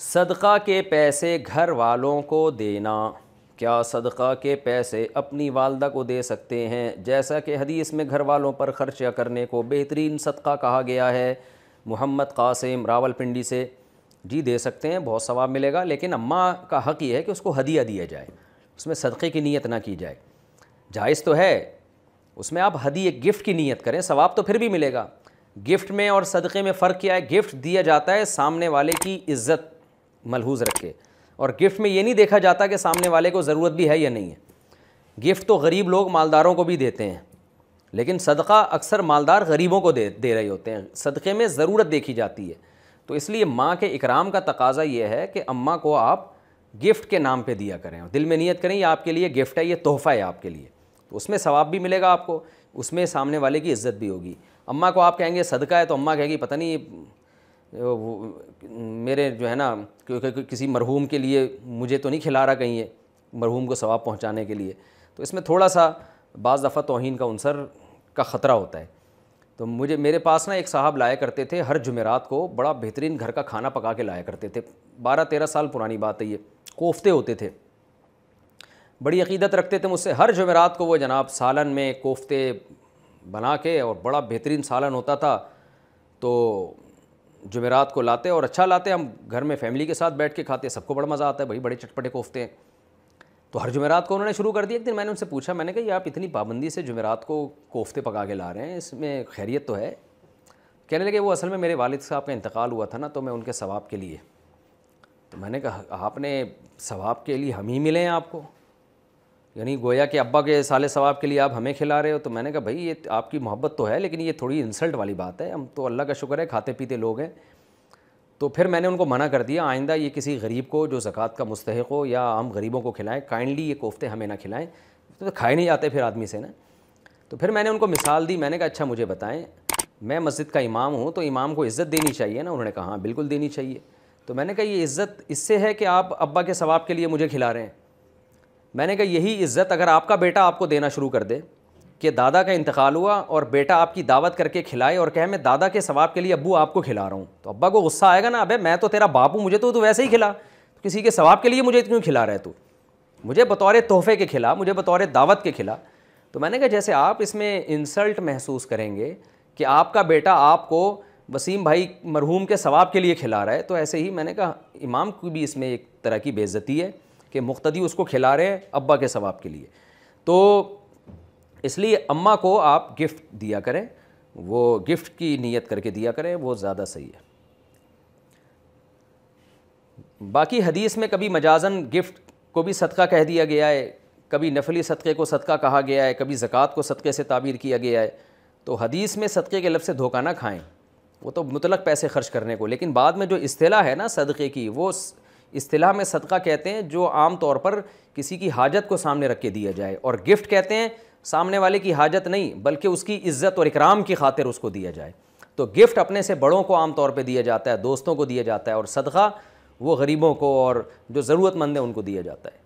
صدقہ کے پیسے گھر والوں کو دینا، کیا صدقہ کے پیسے اپنی والدہ کو دے سکتے ہیں؟ جیسا کہ حدیث میں گھر والوں پر خرچہ کرنے کو بہترین صدقہ کہا گیا ہے۔ محمد قاسم راولپنڈی سے، جی دے سکتے ہیں، بہت ثواب ملے گا، لیکن اماں کا حق یہ ہے کہ اس کو ہدیہ دیا جائے، اس میں صدقے کی نیت نہ کی جائے۔ جائز تو ہے اس میں آپ ہدیہ گفٹ کی نیت کریں، ثواب تو پھر بھی ملے گا۔ گفٹ میں اور صدقے میں فرق کیا ہے؟ گفٹ دیا جاتا ہے سامنے والے کی عزت ملحوظ رکھ کے، اور گفٹ میں یہ نہیں دیکھا جاتا کہ سامنے والے کو ضرورت بھی ہے یا نہیں ہے۔ گفٹ تو غریب لوگ مالداروں کو بھی دیتے ہیں، لیکن صدقہ اکثر مالدار غریبوں کو دے رہے ہوتے ہیں، صدقے میں ضرورت دیکھی جاتی ہے۔ تو اس لیے ماں کے اکرام کا تقاضا یہ ہے کہ اماں کو آپ گفٹ کے نام پہ دیا کریں، دل میں نیت کریں یہ آپ کے لیے گفٹ ہے، یہ تحفہ ہے آپ کے لیے، تو اس میں ثواب بھی ملے گا آپ کو، اس میں سامنے والے کی عزت بھی ہوگی۔ اماں کو آپ کہیں گے صدقہ ہے تو اماں کہے گی پتہ نہیں میرے جو ہے نا کسی مرحوم کے لیے مجھے تو نہیں کھلا رہا کہیں ہے، مرحوم کو ثواب پہنچانے کے لیے، تو اس میں تھوڑا سا بعض دفعہ توہین کا عنصر کا خطرہ ہوتا ہے۔ تو میرے پاس نا ایک صاحب لایا کرتے تھے ہر جمعرات کو، بڑا بہترین گھر کا کھانا پکا کے لایا کرتے تھے، 12-13 سال پرانی بات ہے یہ، کوفتے ہوتے تھے، بڑی عقیدت رکھتے تھے مجھ سے، ہر جمعرات کو وہ جناب سالن میں کوفتے بنا کے، اور بڑا بہترین سالن ہوتا تھا، تو جمعرات کو لاتے اور اچھا لاتے، ہم گھر میں فیملی کے ساتھ بیٹھ کے کھاتے، سب کو بڑا مزہ آتا ہے بھائی، بڑے چٹپٹے کوفتے ہیں۔ تو ہر جمعرات کو انہوں نے شروع کر دیا۔ ایک دن میں نے ان سے پوچھا، میں نے کہا یہ آپ اتنی پابندی سے جمعرات کو کوفتے پکا کے لا رہے ہیں، اس میں خیریت تو ہے؟ کہنے لگے وہ اصل میں میرے والد صاحب کا انتقال ہوا تھا نا، تو میں ان کے ثواب کے لیے۔ تو میں نے کہا آپ نے ثواب کے لیے ہم ہی ملے ہیں آپ کو، یعنی گویا کہ ابا کے سالے ثواب کے لیے آپ ہمیں کھلا رہے ہو؟ تو میں نے کہا بھائی یہ آپ کی محبت تو ہے، لیکن یہ تھوڑی انسلٹ والی بات ہے، ہم تو اللہ کا شکر ہے کھاتے پیتے لوگ ہیں۔ تو پھر میں نے ان کو منع کر دیا، آئندہ یہ کسی غریب کو جو زکوٰۃ کا مستحق ہو یا عام غریبوں کو کھلائیں، کائنڈلی یہ کوفتے ہمیں نہ کھلائیں، تو کھائے نہیں جاتے پھر آدمی سے نا۔ تو پھر میں نے ان کو مثال دی، میں نے کہا اچھا مجھے بتائیں، میں مسجد کا امام ہوں تو امام کو عزت دینی چاہیے نا؟ انہوں نے کہا ہاں بالکل دینی چاہیے۔ تو میں نے کہا یہ عزت اس سے ہے کہ آپ ابا کے ثواب کے لیے مجھے کھلا رہے ہیں؟ میں نے کہا یہی عزت اگر آپ کا بیٹا آپ کو دینا شروع کر دے کہ دادا کا انتقال ہوا اور بیٹا آپ کی دعوت کر کے کھلائے اور کہے میں دادا کے ثواب کے لیے ابو آپ کو کھلا رہا ہوں، تو ابا کو غصہ آئے گا نا، ابے میں تو تیرا باپ ہوں، مجھے تو ویسے ہی کھلا، کسی کے ثواب کے لیے مجھے کیوں کھلا رہا ہے تو؟ مجھے بطور تحفے کے کھلا، مجھے بطور دعوت کے کھلا۔ تو میں نے کہا جیسے آپ اس میں انسلٹ محسوس کریں گے کہ آپ کا بیٹا آپ کو وسیم بھائی مرحوم کے ثواب کے لیے کھلا رہا ہے، تو ایسے ہی میں نے کہا امام کی بھی اس میں ایک طرح کی بے عزتی ہے کہ مقتدی اس کو کھلا رہے ہیں ابا کے ثواب کے لیے۔ تو اس لیے اماں کو آپ گفٹ دیا کریں، وہ گفٹ کی نیت کر کے دیا کریں، وہ زیادہ صحیح ہے۔ باقی حدیث میں کبھی مجازن گفٹ کو بھی صدقہ کہہ دیا گیا ہے، کبھی نفلی صدقے کو صدقہ کہا گیا ہے، کبھی زکوٰۃ کو صدقے سے تعبیر کیا گیا ہے۔ تو حدیث میں صدقے کے لفظ سے دھوکہ نہ کھائیں، وہ تو مطلق پیسے خرچ کرنے کو، لیکن بعد میں جو اصطلاح ہے نا صدقے کی، وہ اصطلاح میں صدقہ کہتے ہیں جو عام طور پر کسی کی حاجت کو سامنے رکھ کے دیا جائے، اور گفٹ کہتے ہیں سامنے والے کی حاجت نہیں بلکہ اس کی عزت اور اکرام کی خاطر اس کو دیا جائے۔ تو گفٹ اپنے سے بڑوں کو عام طور پہ دیا جاتا ہے، دوستوں کو دیا جاتا ہے، اور صدقہ وہ غریبوں کو اور جو ضرورت مند ہیں ان کو دیا جاتا ہے۔